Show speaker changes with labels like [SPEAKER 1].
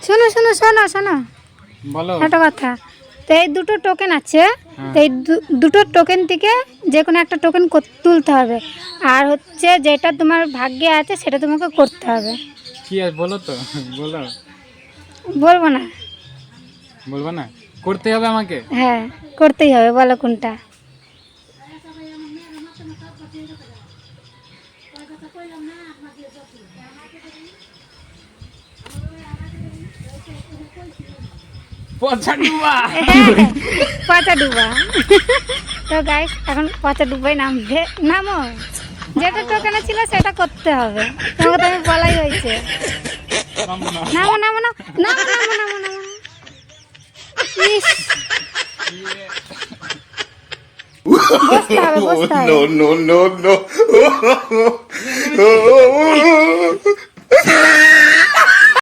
[SPEAKER 1] শোনো শোনো শোনো শোনো
[SPEAKER 2] বলো।
[SPEAKER 1] একটা কথা, তো এই দুটো টোকেন আছে, তো এই দুটো টোকেন থেকে যে কোনো একটা টোকেন তুলতে হবে, আর হচ্ছে যেটা তোমার ভাগ্যে আছে সেটা তোমাকে করতে হবে।
[SPEAKER 2] কি আর বলো তো, বলো।
[SPEAKER 1] বলবো না।
[SPEAKER 2] বলবো না, করতে হবে আমাকে।
[SPEAKER 1] হ্যাঁ করতেই হবে, বলো কোনটা।
[SPEAKER 2] পচা ডুবা।
[SPEAKER 1] পচা ডুবা। তো গাইস এখন পচা ডুবাই নামবে, নামো, যেটা টোকেনে ছিল সেটা করতে হবে, তোমাকে তো আমি বলাই হয়েছে। নামো নামো নামো নামো নামো নামো নামো। ইস, বসতে হবে বসতে হবে।
[SPEAKER 3] no, no, no, no.